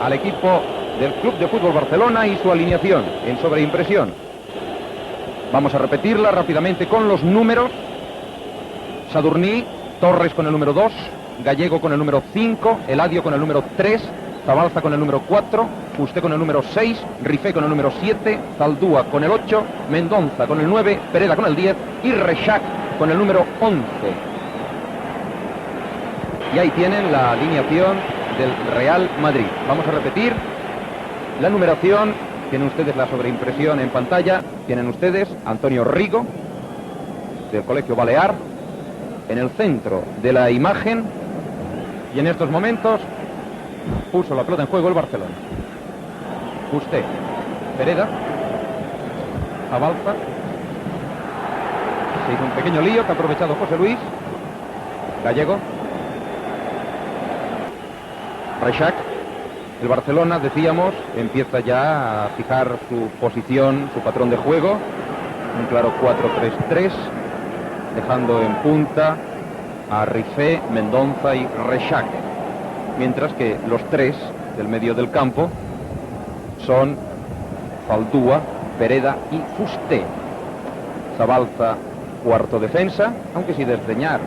al equipo del Club de Fútbol Barcelona y su alineación en sobreimpresión. Vamos a repetirla rápidamente con los números. Sadurní, Torres con el número 2, Gallego con el número 5, Eladio con el número 3, Zabalza con el número 4, Fusté con el número 6, Rifé con el número 7, Zaldúa con el 8, Mendonza con el 9, Pereda con el 10 y Rexach con el número 11. Y ahí tienen la alineación del Real Madrid. Vamos a repetir la numeración. Tienen ustedes la sobreimpresión en pantalla. Tienen ustedes Antonio Rigo, del Colegio Balear, en el centro de la imagen. Y en estos momentos puso la pelota en juego el Barcelona. Fusté, Pereda, Zabalza. Se hizo un pequeño lío que ha aprovechado José Luis. Gallego, Rexach. El Barcelona, decíamos, empieza ya a fijar su posición, su patrón de juego. Un claro 4-3-3, dejando en punta a Rifé, Mendonza y Rexach. Mientras que los tres del medio del campo son Zaldúa, Pereda y Fusté. Zabalza, cuarto defensa, aunque sin desdeñar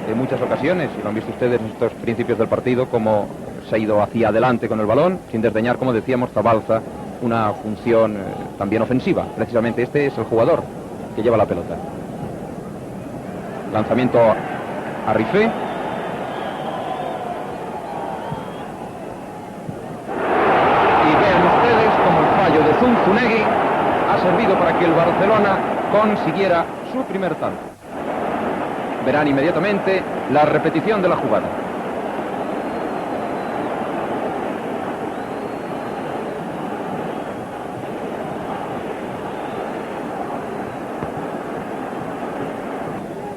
en muchas ocasiones, y lo han visto ustedes en estos principios del partido, como se ha ido hacia adelante con el balón, sin desdeñar, como decíamos, Zabalza, una función también ofensiva. Precisamente este es el jugador que lleva la pelota. Lanzamiento a Rifé. Y vean ustedes como el fallo de Zunzunegui ha servido para que el Barcelona consiguiera su primer tanto. Verán inmediatamente la repetición de la jugada.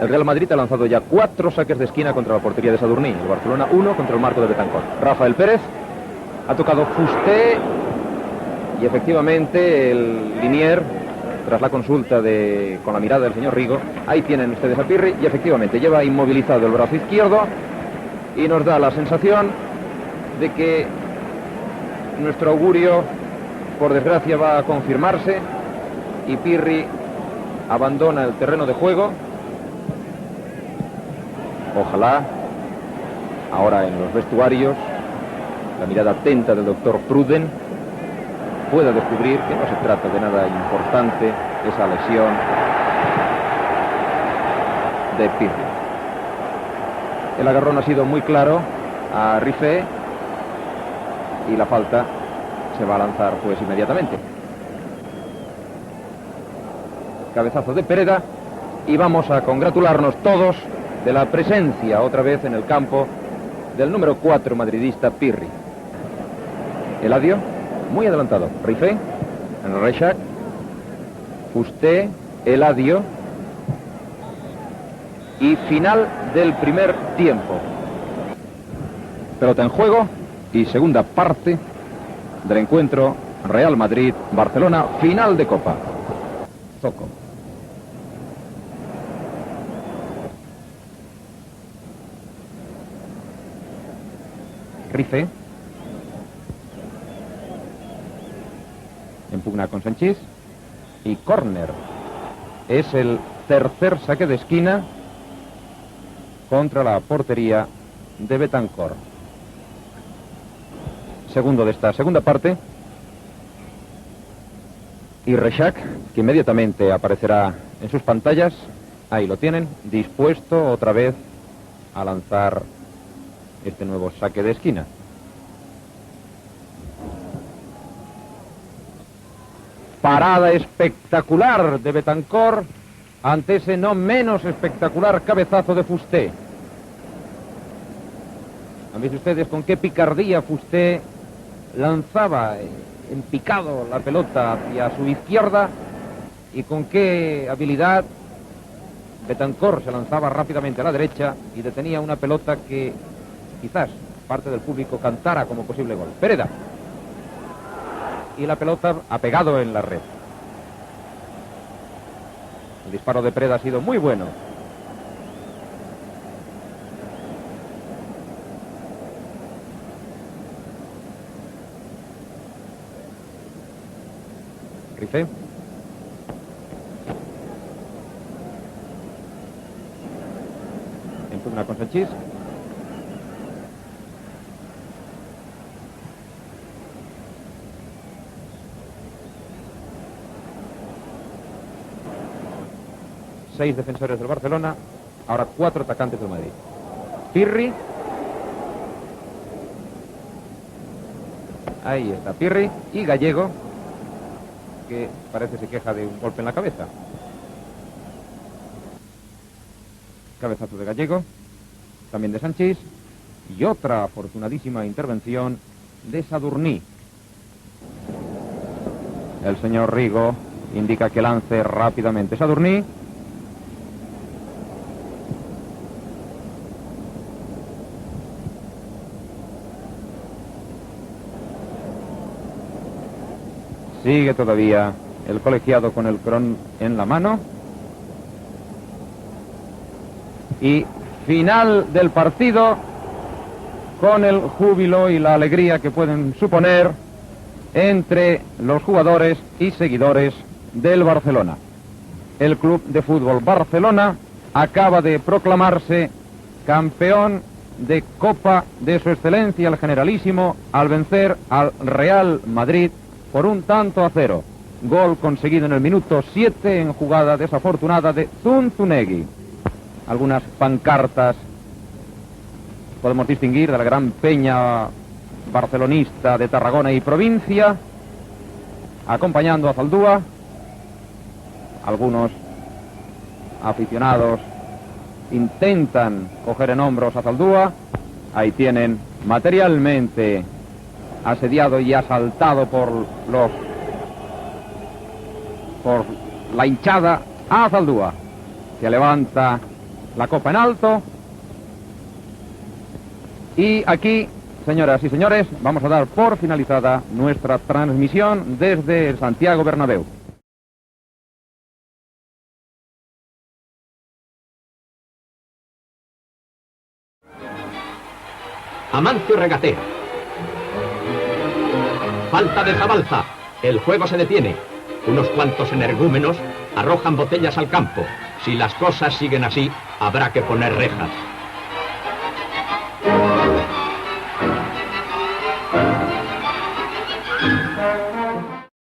El Real Madrid ha lanzado ya 4 saques de esquina contra la portería de Sadurní. El Barcelona 1 contra el marco de Betancor. Rafael Pérez ha tocado Fusté y efectivamente el linier, tras la consulta con la mirada del señor Rigo, ahí tienen ustedes a Pirri y efectivamente lleva inmovilizado el brazo izquierdo y nos da la sensación de que nuestro augurio, por desgracia, va a confirmarse y Pirri abandona el terreno de juego. Ojalá, ahora en los vestuarios, la mirada atenta del doctor Pruden pueda descubrir que no se trata de nada importante esa lesión de Pirri. El agarrón ha sido muy claro a Rifé y la falta se va a lanzar pues inmediatamente. Cabezazo de Pereda y vamos a congratularnos todos de la presencia otra vez en el campo del número 4 madridista Pirri. Eladio, muy adelantado. Rifé, Rexach, Fusté, Eladio y final del primer tiempo. Pelota en juego y segunda parte del encuentro Real Madrid-Barcelona, final de Copa. Zoco. Rifé impugna con Sanchís y córner. Es el tercer saque de esquina contra la portería de Betancor. Segundo de esta segunda parte. Y Rexach, que inmediatamente aparecerá en sus pantallas, ahí lo tienen, dispuesto otra vez a lanzar este nuevo saque de esquina. Parada espectacular de Betancor ante ese no menos espectacular cabezazo de Fusté. ¿Han visto ustedes con qué picardía Fusté lanzaba en picado la pelota hacia su izquierda y con qué habilidad Betancor se lanzaba rápidamente a la derecha y detenía una pelota que quizás parte del público cantara como posible gol? Pereda. Y la pelota ha pegado en la red. El disparo de Pereda ha sido muy bueno. Rifé. Impugna con Sanchís. Seis defensores del Barcelona, ahora 4 atacantes del Madrid. Pirri. Ahí está Pirri y Gallego, que parece se queja de un golpe en la cabeza. Cabezazo de Gallego, también de Sanchís, y otra afortunadísima intervención de Sadurní. El señor Rigo indica que lance rápidamente Sadurní. Sigue todavía el colegiado con el cron en la mano. Y final del partido con el júbilo y la alegría que pueden suponer entre los jugadores y seguidores del Barcelona. El Club de Fútbol Barcelona acaba de proclamarse campeón de Copa de Su Excelencia el Generalísimo al vencer al Real Madrid por 1-0. Gol conseguido en el minuto 7 en jugada desafortunada de Zunzunegui. Algunas pancartas podemos distinguir de la gran peña barcelonista de Tarragona y provincia, acompañando a Zaldúa. Algunos aficionados intentan coger en hombros a Zaldúa. Ahí tienen materialmente asediado y asaltado por la hinchada a Zaldúa, que levanta la copa en alto. Y aquí, señoras y señores, vamos a dar por finalizada nuestra transmisión desde el Santiago Bernabéu. Amancio regatea. Falta de Zabalza. El juego se detiene. Unos cuantos energúmenos arrojan botellas al campo. Si las cosas siguen así, habrá que poner rejas.